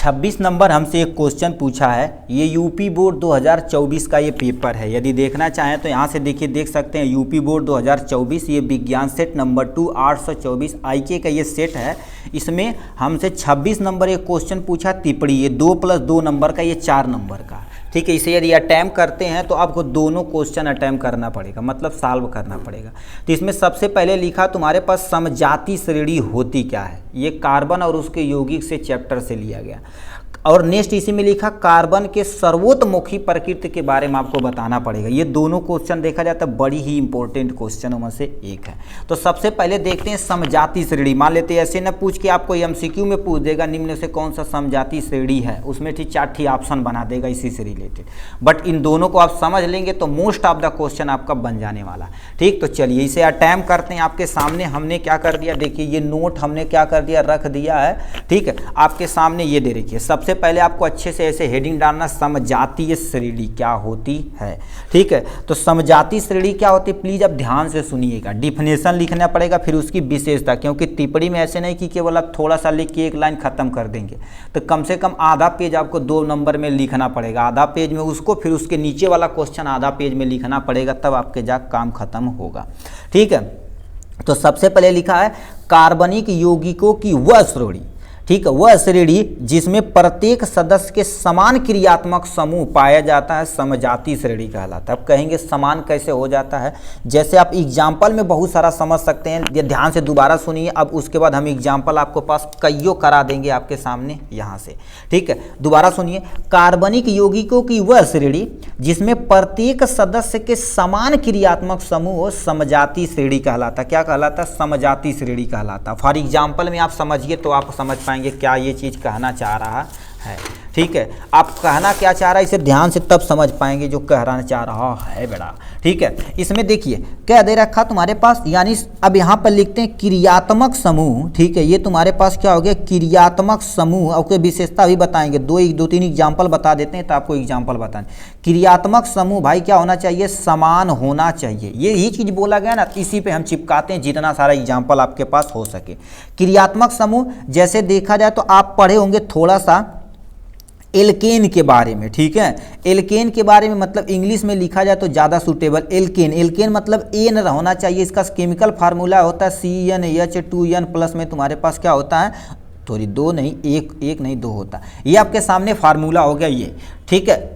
26 number हमसे एक question पूछा है। ये यूपी बोर्ड 2024 का ये पेपर है। यदि देखना चाहें तो यहाँ से देखिए, देख सकते हैं यूपी बोर्ड 2024, ये विज्ञान सेट नंबर 2 824 आईके का ये सेट है। इसमें हमसे 26 नंबर एक क्वेश्चन पूछा तिपड़ी, ये 2 + 2 नंबर का, ये 4 नंबर का। ठीक है, इसे यदि अटैम्प्ट करते हैं तो आपको दोनों क्वेश्चन अटैम्प्ट करना पड़ेगा, मतलब सॉल्व करना पड़ेगा। तो इसमें सबसे पहले लिखा तुम्हारे पास समजाति श्रेणी होती क्या है। ये कार्बन और उसके यौगिक से चैप्टर से लिया गया। और नेक्स्ट इसी में लिखा कार्बन के सर्वोतमुखी प्रकृति के बारे में आपको बताना पड़ेगा। ये दोनों क्वेश्चन देखा जाए तो बड़ी ही इंपॉर्टेंट क्वेश्चनों में से एक है। तो सबसे पहले देखते हैं समजाति श्रेणी। मान लेते हैं ऐसे न पूछ के आपको एमसीक्यू में पूछ देगा निम्न से कौन सा समजाति श्रेणी है, उसमें ठीक 4 ऑप्शन बना देगा इसी से रिलेटेड। बट इन दोनों को आप समझ लेंगे तो मोस्ट ऑफ द क्वेश्चन आपका बन जाने वाला। ठीक, तो चलिए इसे अटैम्प्ट करते हैं। आपके सामने हमने क्या कर दिया, देखिए ये नोट हमने क्या कर दिया, रख दिया है। ठीक है, आपके सामने ये दे रखिए। सबसे पहले आपको अच्छे से ऐसे हेडिंग डालना, समजातीय श्रेणी क्या होती है। ठीक है, तो समजातीय श्रेणी क्या होती है, प्लीज आप ध्यान से सुनिएगा। डिफिनेशन लिखना पड़ेगा, फिर उसकी विशेषता, क्योंकि टिप्पणी में ऐसे नहीं कि केवल आप थोड़ा सा लिख के एक लाइन खत्म कर देंगे। तो कम से कम आधा पेज आपको 2 नंबर में लिखना पड़ेगा, आधा पेज में उसको, फिर उसके नीचे वाला क्वेश्चन आधा पेज में लिखना पड़ेगा, तब आपके जाकर काम खत्म होगा। ठीक है, तो सबसे पहले लिखा है कार्बनिक यौगिकों की वह श्रेणी। ठीक है, वह श्रेणी जिसमें प्रत्येक सदस्य के समान क्रियात्मक समूह पाया जाता है, समजाति श्रेणी कहलाता है। अब कहेंगे समान कैसे हो जाता है, जैसे आप एग्जाम्पल में बहुत सारा समझ सकते हैं। ये ध्यान से दोबारा सुनिए, अब उसके बाद हम एग्जाम्पल आपको पास कईयों करा देंगे आपके सामने यहाँ से। ठीक है, दोबारा सुनिए। कार्बनिक यौगिकों की वह श्रेणी जिसमें प्रत्येक सदस्य के समान क्रियात्मक समूह समजाति श्रेणी कहलाता। क्या कहलाता? समजाति श्रेणी कहलाता। फॉर एग्जाम्पल में आप समझिए तो आप समझ पाएंगे क्या ये चीज कहना चाह रहा है। ठीक है, आप कहना क्या चाह रहा है इसे ध्यान से तब समझ पाएंगे जो कहना चाह रहा है बेटा। ठीक है, इसमें देखिए क्या दे रखा तुम्हारे पास, यानी अब यहाँ पर लिखते हैं क्रियात्मक समूह। ठीक है, ये तुम्हारे पास क्या हो गया, क्रियात्मक समूह। और विशेषता भी बताएंगे, 2-3 एग्जाम्पल बता देते हैं तो आपको एग्जाम्पल बताएं। क्रियात्मक समूह भाई क्या होना चाहिए, समान होना चाहिए। यही चीज बोला गया ना, इसी पे हम चिपकाते हैं जितना सारा एग्जाम्पल आपके पास हो सके। क्रियात्मक समूह जैसे देखा जाए तो आप पढ़े होंगे थोड़ा सा एल्केन के बारे में। ठीक है, एल्केन के बारे में मतलब इंग्लिश में लिखा जाए तो ज़्यादा सूटेबल एल्केन। एल्केन मतलब एन होना चाहिए। इसका केमिकल फार्मूला होता है CnH2n प्लस में तुम्हारे पास क्या होता है, थोड़ी 2 नहीं, एक नहीं 2 होता। ये आपके सामने फार्मूला हो गया ये। ठीक है,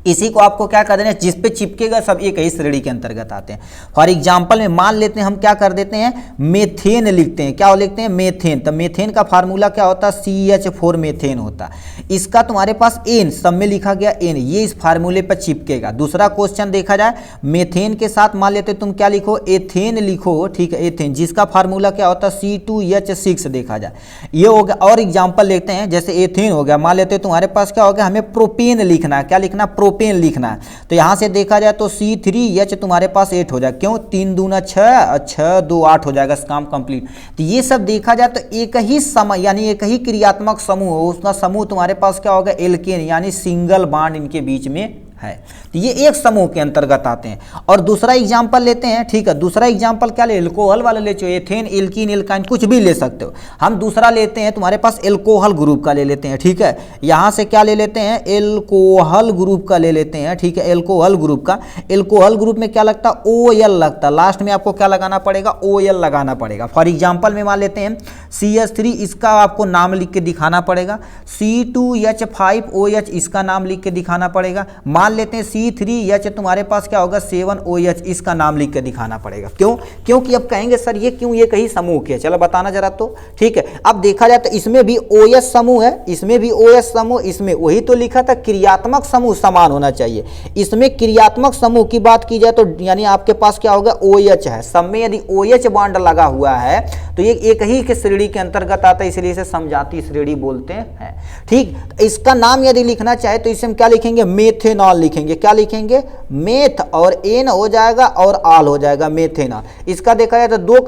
इसी को आपको क्या कर देना, जिस पे चिपकेगा सब एक ही श्रेणी के अंतर्गत आते हैं। फॉर एग्जाम्पल में मान लेते हैं हम क्या कर देते हैं, मेथेन लिखते हैं। क्या लिखते हैं, मेथेन। तो मेथेन का फार्मूला क्या होता है, CH4 मेथेन होता। इसका तुम्हारे पास एन, सब में लिखा गया एन, ये इस फार्मूले पर चिपकेगा। दूसरा क्वेश्चन देखा जाए, मेथेन के साथ मान लेते तुम क्या लिखो, एथेन लिखो। ठीक है, एथेन जिसका फार्मूला क्या होता है, C2H6 देखा जाए, ये हो गया। और एग्जाम्पल लेते हैं, जैसे एथेन हो गया, मान लेते तुम्हारे पास क्या हो गया, हमें प्रोपेन लिखना है। क्या लिखना, प्रोपेन लिखना है। तो यहां से देखा जाए तो C3H तुम्हारे पास 8 हो जाएगा। क्यों, 3 दूना 6, 6 2 8 हो जाएगा, काम कंप्लीट। तो ये सब देखा जाए तो एक ही समय यानी एक ही क्रियात्मक समूह हो, उसका समूह तुम्हारे पास क्या होगा, एल्केन, यानी सिंगल बॉन्ड इनके बीच में है। तो ये एक समूह के अंतर्गत आते हैं। और दूसरा एग्जाम्पल लेते हैं। ठीक है, दूसरा एग्जाम्पल क्या ले, एल्कोहल वाला ले, चो एथेन, एल्कीन, एल्काइन कुछ भी ले सकते हो। हम दूसरा लेते हैं तुम्हारे पास एल्कोहल ग्रुप का ले लेते हैं। ठीक है, यहां से क्या ले लेते हैं, एल्कोहल ग्रुप का ले लेते हैं। ठीक है, एल्कोहल ग्रुप का, एल्कोहल ग्रुप में क्या लगता है, OL लगता है। लास्ट में आपको क्या लगाना पड़ेगा, OL लगाना पड़ेगा। फॉर एग्जाम्पल में मान लेते हैं CH3, इसका आपको नाम लिख के दिखाना पड़ेगा। C2H5OH इसका नाम लिख के दिखाना पड़ेगा। मान लेते हैं C3H तुम्हारे पास क्या होगा, 7OH इसका नाम लिख के दिखाना पड़ेगा। क्यों, क्योंकि अब कहेंगे सर ये क्यों, ये कहीं समूह के, चलो बताना जरा तो। ठीक है, अब देखा जाए तो इसमें भी OH समूह है, इसमें भी OH समूह, इसमें वही तो लिखा था क्रियात्मक समूह समान होना चाहिए। इसमें क्रियात्मक समूह की बात की जाए तो यानी आपके पास क्या होगा, OH है। सब में यदि OH बॉन्ड लगा हुआ है तो ये एक ही के श्रेणी के अंतर्गत आता है, इसलिए इसे समजाति श्रेणी बोलते हैं। ठीक, इसका नाम यदि लिखना चाहे तो इसे हम क्या लिखेंगे, मेथेनॉल लिखेंगे। क्या लिखेंगे, मेथ और एन हो जाएगा और आल हो जाएगा, मेथेनॉल। इसका देखा जाए तो 2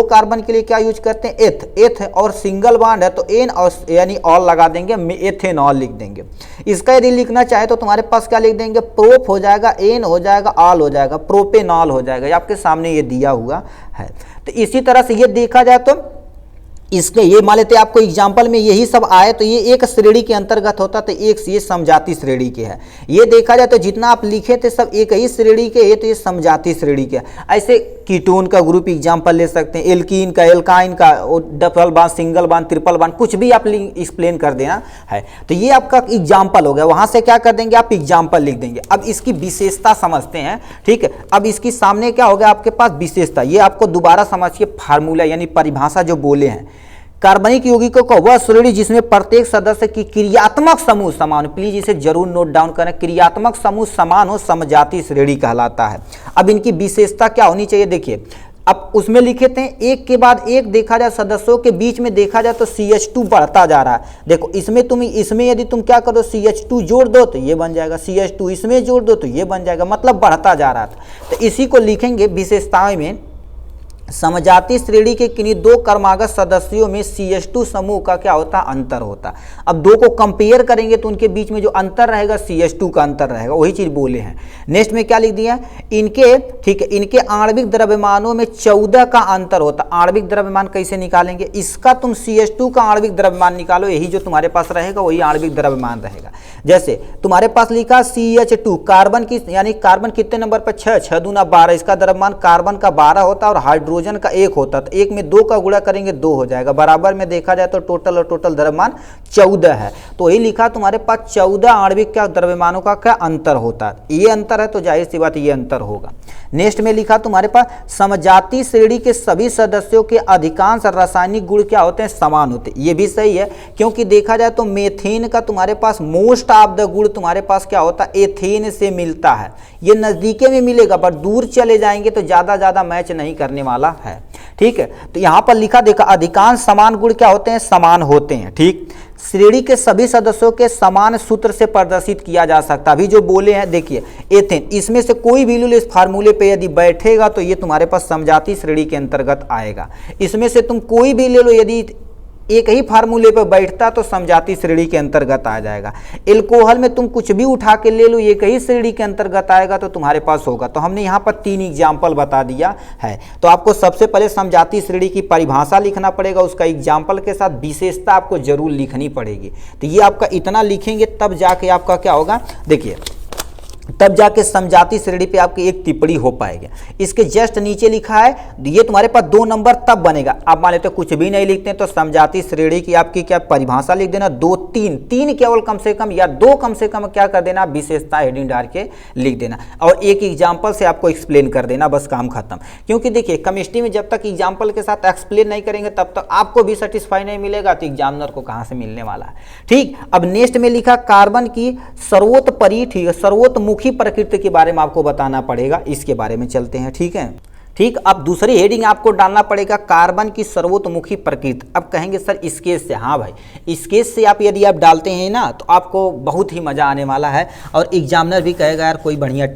कार्बन के लिए क्या यूज करते हैं, एथ और सिंगल बॉन्ड है तो एन और यानी ऑल लगा देंगे, एथेनॉल लिख देंगे। इसका यदि लिखना चाहे तो तुम्हारे पास क्या लिख देंगे, प्रोप हो जाएगा, एन हो जाएगा, आल हो जाएगा, प्रोपेनॉल हो जाएगा। ये आपके सामने ये दिया हुआ है। तो इसी तरह से ये देखा जाए तो इसके ये मान लेते आपको एग्जाम्पल में यही सब आए तो ये एक श्रेणी के अंतर्गत होता, तो एक ये समजाति श्रेणी के है। ये देखा जाए तो जितना आप लिखे थे सब एक ही श्रेणी के है, तो ये समजाति श्रेणी के। ऐसे कीटोन का ग्रुप एग्जाम्पल ले सकते हैं, एल्कीन का, एल्काइन का, double bond, single bond, triple bond, कुछ भी आप एक्सप्लेन कर देना है। तो ये आपका एग्जाम्पल हो गया, वहां से क्या कर देंगे आप एग्जाम्पल लिख देंगे। अब इसकी विशेषता समझते हैं, ठीक है। अब इसकी सामने क्या हो गया आपके पास विशेषता, ये आपको दोबारा समझिए फार्मूला यानी परिभाषा जो बोले हैं। कार्बनिक यौगिकों का वह श्रेणी जिसमें प्रत्येक सदस्य की क्रियात्मक समूह समान, प्लीज इसे जरूर नोट डाउन करें, क्रियात्मक समूह समान हो, समजाति श्रेणी कहलाता है। अब इनकी विशेषता क्या होनी चाहिए देखिए, अब उसमें लिखे थे एक के बाद एक देखा जाए सदस्यों के बीच में देखा जाए तो CH2 बढ़ता जा रहा है। देखो इसमें यदि तुम क्या करो CH2 जोड़ दो तो ये बन जाएगा, CH2 इसमें जोड़ दो तो ये बन जाएगा, मतलब बढ़ता जा रहा था। तो इसी को लिखेंगे विशेषताएं में, समजाति श्रेणी के किन्हीं दो क्रमागत सदस्यों में CH2 समूह का क्या होता है अंतर होता। अब दो को कंपेयर करेंगे तो उनके बीच में जो अंतर रहेगा CH2 का अंतर रहेगा, वही चीज बोले हैं। नेक्स्ट में क्या लिख दिया, इनके ठीक है इनके आणविक द्रव्यमानों में 14 का अंतर होता। आणविक द्रव्यमान कैसे निकालेंगे, इसका तुम CH2 का आणविक द्रव्यमान निकालो, यही जो तुम्हारे पास रहेगा वही आणविक द्रव्यमान रहेगा। जैसे तुम्हारे पास लिखा CH2 कार्बन की, यानी कार्बन कितने नंबर पर 6, 6 दूना 12, इसका द्रव्यमान कार्बन का 12 होता और हाइड्रोजन का 1 होता, तो 1 में 2 का गुणा करेंगे 2 हो जाएगा, बराबर में देखा जाए तो टोटल और टोटल द्रव्यमान 14 है। तो यही लिखा तुम्हारे पास 14 आणविक क्या द्रव्यमानों का क्या अंतर होता है, ये अंतर है तो जाहिर सी बात ये अंतर होगा। नेक्स्ट में लिखा तुम्हारे पास समजाति श्रेणी के सभी सदस्यों के अधिकांश रासायनिक गुण क्या होते हैं समान होते हैं, ये भी सही है, क्योंकि देखा जाए तो मेथेन का तुम्हारे पास मोस्ट ऑफ द गुण तुम्हारे पास क्या होता है एथेन से मिलता है। ये नजदीके में मिलेगा पर दूर चले जाएंगे तो ज्यादा मैच नहीं करने वाला है, ठीक है। तो यहां पर लिखा देखा अधिकांश समान गुण क्या होते हैं समान होते हैं, ठीक। श्रेणी के सभी सदस्यों के समान सूत्र से प्रदर्शित किया जा सकता। अभी जो बोले हैं देखिए एथेन, इसमें से कोई भी इस फार्मूले पे यदि बैठेगा तो ये तुम्हारे पास समजाति श्रेणी के अंतर्गत आएगा। इसमें से तुम कोई भी ले लो, यदि एक ही फार्मूले पर बैठता तो समजाति श्रेणी के अंतर्गत आ जाएगा। एल्कोहल में तुम कुछ भी उठा के ले लो, एक ही श्रेणी के अंतर्गत आएगा तो तुम्हारे पास होगा। तो हमने यहाँ पर 3 एग्जाम्पल बता दिया है। तो आपको सबसे पहले समजाति श्रेणी की परिभाषा लिखना पड़ेगा, उसका एग्जाम्पल के साथ विशेषता आपको जरूर लिखनी पड़ेगी। तो ये आपका इतना लिखेंगे तब जाके आपका क्या होगा, देखिए तब जाके समजाति श्रेणी पे आपकी एक टिप्पणी हो पाएगी। इसके जस्ट नीचे लिखा है, ये तुम्हारे पास 2 नंबर तब बनेगा। आप मान लेते कुछ भी नहीं लिखते हैं तो समजाति श्रेणी की आपकी क्या परिभाषा लिख देना, 2 3 केवल कम से कम या 2 कम से कम क्या कर देना विशेषता हेडिंग डाल के लिख देना और एक एग्जाम्पल से आपको एक्सप्लेन कर देना, बस काम खत्म। क्योंकि देखिए केमिस्ट्री में जब तक एग्जाम्पल के साथ एक्सप्लेन नहीं करेंगे तब तक आपको भी सेटिस्फाई नहीं मिलेगा, तो एग्जामिनर को कहाँ से मिलने वाला है, ठीक। अब नेक्स्ट में लिखा कार्बन की सर्वोत्परी, ठीक है, सर्वोत्मुखी प्रकृति के बारे में आपको बताना पड़ेगा, इसके बारे में चलते हैं, ठीक है। ठीक, अब दूसरी हेडिंग आपको डालना पड़ेगा कार्बन की सर्वोत्मुखी प्रकृति। अब कहेंगे सर स्केच से, हाँ भाई स्केच से आप यदि आप डालते हैं ना तो आपको बहुत ही मजा आने वाला है और एग्जामिनर भी कहेगा यार कोई बढ़िया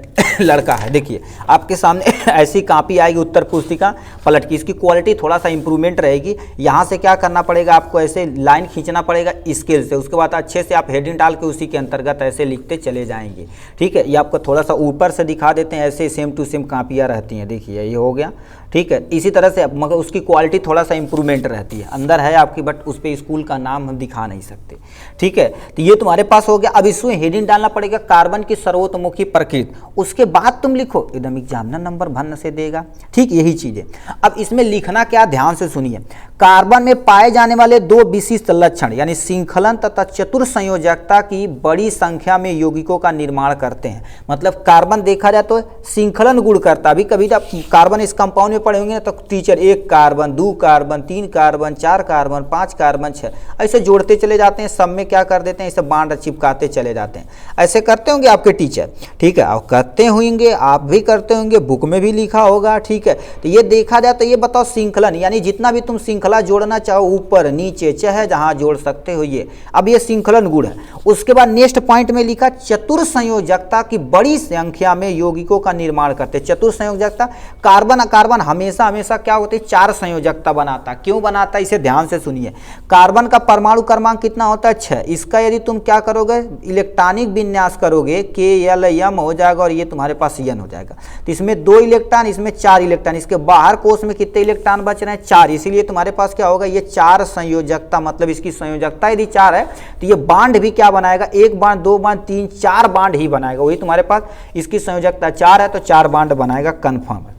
लड़का है। देखिए आपके सामने ऐसी कॉपी आएगी उत्तर पुस्तिका पलट की, इसकी क्वालिटी थोड़ा सा इंप्रूवमेंट रहेगी। यहाँ से क्या करना पड़ेगा आपको, ऐसे लाइन खींचना पड़ेगा स्केल से, उसके बाद अच्छे से आप हेडिंग डाल के उसी के अंतर्गत ऐसे लिखते चले जाएंगे, ठीक है। ये आपको थोड़ा सा ऊपर से दिखा देते हैं, ऐसे सेम टू सेम कॉपियाँ रहती हैं, देखिए ये हो गया, ठीक है। इसी तरह से मगर उसकी क्वालिटी थोड़ा सा इंप्रूवमेंट रहती है, अंदर है आपकी बट उस पर स्कूल का नाम हम दिखा नहीं सकते, ठीक है। तो ये तुम्हारे पास हो गया। अब इसमें हेडिंग डालना पड़ेगा कार्बन की सर्वोत्मुखी प्रकृति, उसके बाद तुम लिखो, एकदम एग्जामिनर नंबर भन्न से देगा, ठीक, यही चीज है। अब इसमें लिखना क्या, ध्यान से सुनिए, कार्बन में पाए जाने वाले 2 विशिष्ट लक्षण यानी श्रृंखलन तथा चतुर संयोजकता की बड़ी संख्या में यौगिकों का निर्माण करते हैं। मतलब कार्बन देखा जाए तो श्रृंखलन गुण करता, अभी कभी जब कार्बन इस कंपाउंड में पढ़े होंगे ना तो teacher 1 carbon 2 carbon 3 carbon 4 carbon 5 carbon 6 ऐसे जोड़ते चले जाते हैं, सब में क्या कर देते हैं, इसे बांड चिपकाते चले जाते हैं। ऐसे करते होंगे आपके टीचर, ठीक है, और करते होंगे, आप भी करते होंगे, बुक में भी लिखा होगा, ठीक है। तो ये देखा जाए तो ये बताओ श्रृंखलन यानी जितना भी तुम श्रृंखला जोड़ना चाहो ऊपर नीचे चाहे जहां जोड़ सकते हो ये, अब ये श्रृंखलन गुण है। उसके बाद नेक्स्ट पॉइंट में लिखा चतुर संयोजकता की बड़ी संख्या में यौगिकों का निर्माण करते। चतुर संयोजकता कार्बन कार्बन हमेशा हमेशा क्या होती है, 4 संयोजकता बनाता है। क्यों बनाता है, इसे ध्यान से सुनिए। कार्बन का परमाणु क्रमांक कितना होता है, 6। इसका यदि तुम क्या करोगे, इलेक्ट्रॉनिक विन्यास करोगे, K-L-M हो जाएगा और ये तुम्हारे पास N हो जाएगा। तो इसमें 2 इलेक्ट्रॉन, इसमें 4 इलेक्ट्रॉन, इसके बाहर कोष में कितने इलेक्ट्रॉन बच रहे हैं, 4। इसीलिए तुम्हारे पास क्या होगा, ये 4 संयोजकता, मतलब इसकी संयोजकता यदि 4 है तो ये बांड भी क्या बनाएगा, 1 बांड, 2 बांड, 3, 4 बांड ही बनाएगा। वही तुम्हारे पास इसकी संयोजकता 4 है तो 4 बांड बनाएगा, कन्फर्म है।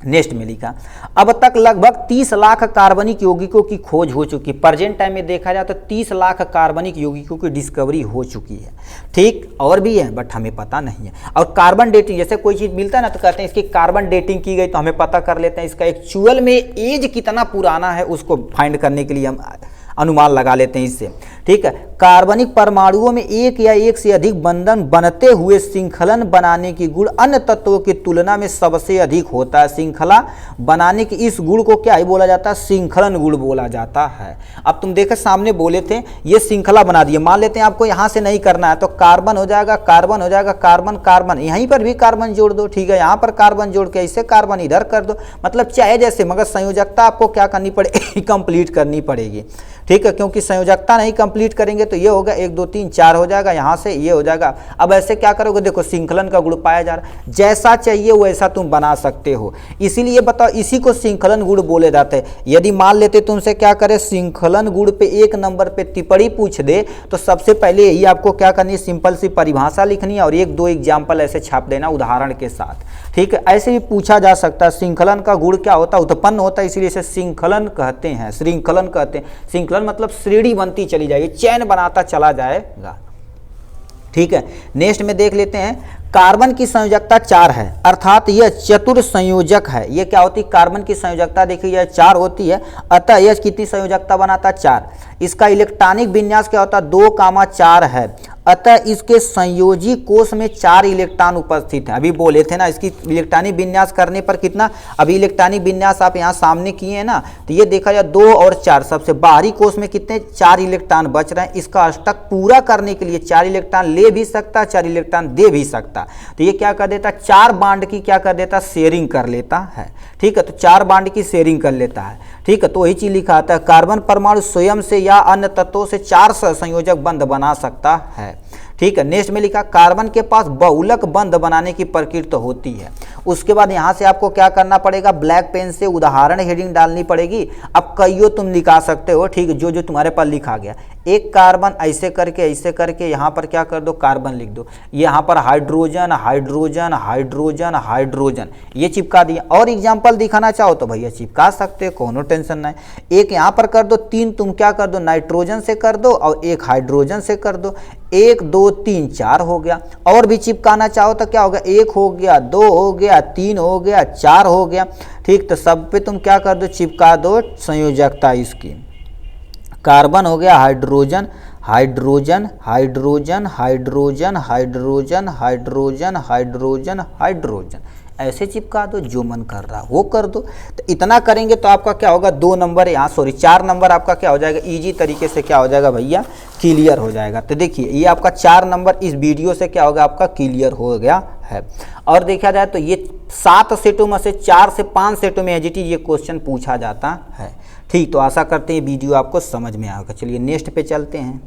नेक्स्ट में लिखा, अब तक लगभग 30 लाख कार्बनिक यौगिकों की खोज हो चुकी। प्रेजेंट टाइम में देखा जाए तो 30 लाख कार्बनिक यौगिकों की डिस्कवरी हो चुकी है। ठीक, और भी है बट हमें पता नहीं है। और कार्बन डेटिंग, जैसे कोई चीज़ मिलता है ना तो कहते हैं इसकी कार्बन डेटिंग की गई, तो हमें पता कर लेते हैं इसका एक्चुअल में एज कितना पुराना है, उसको फाइंड करने के लिए हम अनुमान लगा लेते हैं इससे। ठीक है, कार्बनिक परमाणुओं में एक या एक से अधिक बंधन बनते हुए श्रृंखलन बनाने की गुण अन्य तत्वों की तुलना में सबसे अधिक होता है। श्रृंखला बनाने की इस गुण को क्या ही बोला जाता है, श्रृंखलन गुण बोला जाता है। अब तुम देखे सामने बोले थे ये श्रृंखला बना दिए, मान लेते हैं आपको यहाँ से नहीं करना है तो कार्बन हो जाएगा, कार्बन हो जाएगा, कार्बन कार्बन, यहीं पर भी कार्बन जोड़ दो। ठीक है, यहाँ पर कार्बन जोड़ के ऐसे कार्बन इधर कर दो, मतलब चाहे जैसे, मगर संयोजकता आपको क्या करनी पड़ेगी, कंप्लीट करनी पड़ेगी। ठीक है, क्योंकि संयोजकता नहीं कंप्लीट करेंगे तो ये होगा 1 2 3 4 हो जाएगा, यहाँ से ये हो जाएगा। अब ऐसे क्या करोगे, देखो श्रृंखलन का गुण पाया जा रहा है, जैसा चाहिए वैसा तुम बना सकते हो। इसीलिए बताओ इसी को श्रृंखलन गुण बोले जाते हैं। यदि मान लेते तुमसे क्या करे, श्रृंखलन गुण पे 1 नंबर पे टिप्पणी पूछ दे तो सबसे पहले यही आपको क्या करनी है, सिंपल सी परिभाषा लिखनी है और 1 2 एग्जाम्पल ऐसे छाप देना उदाहरण के साथ। ठीक है, ऐसे भी पूछा जा सकता है। श्रृंखलन का गुण क्या होता है, उत्पन्न होता है, इसीलिए इसे श्रृंखलन कहते हैं, श्रृंखलन कहते हैं। श्रृंखलन मतलब श्रेणी बनती चली जाएगी, चैन बनाता चला जाएगा। ठीक है, नेक्स्ट में देख लेते हैं, कार्बन की संयोजकता 4 है, अर्थात यह चतुर संयोजक है। ये क्या होती है, कार्बन की संयोजकता देखिए यह 4 होती है, अतः यह कितनी संयोजकता बनाता है, 4। इसका इलेक्ट्रॉनिक विन्यास क्या होता है, 2,4 है, अतः इसके संयोजी कोष में 4 इलेक्ट्रॉन उपस्थित है। अभी बोले थे ना इसकी इलेक्ट्रॉनिक विन्यास करने पर कितना, अभी इलेक्ट्रॉनिक विन्यास आप यहाँ सामने किए हैं ना, तो ये देखा जाए 2 और 4, सबसे बाहरी कोष में कितने 4 इलेक्ट्रॉन बच रहे हैं। इसका अष्टक पूरा करने के लिए 4 इलेक्ट्रॉन ले भी सकता है, 4 इलेक्ट्रॉन दे भी सकता। तो ये क्या कर देता है, 4 बांड की क्या कर देता, शेयरिंग कर लेता है। ठीक है, तो 4 बांड की शेयरिंग कर लेता है। ठीक है, तो वही चीज लिखा आता है, कार्बन परमाणु स्वयं से या अन्य तत्वों से 4 संयोजक बंध बना सकता है। ठीक है, नेक्स्ट में लिखा, कार्बन के पास बहुलक बंध बनाने की प्रकृति होती है। उसके बाद यहाँ से आपको क्या करना पड़ेगा, ब्लैक पेन से उदाहरण हेडिंग डालनी पड़ेगी। अब कईयों तुम लिखा सकते हो, ठीक है, जो जो तुम्हारे पास लिखा गया। एक कार्बन ऐसे करके यहाँ पर क्या कर दो, कार्बन लिख दो, यहाँ पर हाइड्रोजन हाइड्रोजन हाइड्रोजन हाइड्रोजन ये चिपका दिया। और एग्जाम्पल दिखाना चाहो तो भैया चिपका सकते हो, कोनो टेंशन नहीं। एक यहाँ पर कर दो, 3 तुम क्या कर दो, नाइट्रोजन से कर दो और 1 हाइड्रोजन से कर दो। 1 2 3 4 हो गया। और भी चिपकाना चाहो तो क्या होगा, 1 हो गया, 2 हो गया, 3 हो गया, 4 हो गया। ठीक, तो सब पे तुम क्या कर दो, चिपका दो संयोजकता इसकी। कार्बन हो गया hydrogen hydrogen hydrogen hydrogen hydrogen hydrogen hydrogen hydrogen, ऐसे चिपका दो, जो मन कर रहा वो कर दो। तो इतना करेंगे तो आपका क्या होगा, 2 नंबर यहाँ 4 नंबर आपका क्या हो जाएगा, इजी तरीके से क्या हो जाएगा भैया, क्लियर हो जाएगा। तो देखिए ये आपका 4 नंबर इस वीडियो से क्या होगा, आपका क्लियर हो गया है। और देखा जाए तो ये 7 सेटों में से 4 से 5 सेटों में एजीटी ये क्वेश्चन पूछा जाता है। ठीक, तो आशा करते हैं वीडियो आपको समझ में आएगा। चलिए नेक्स्ट पे चलते हैं।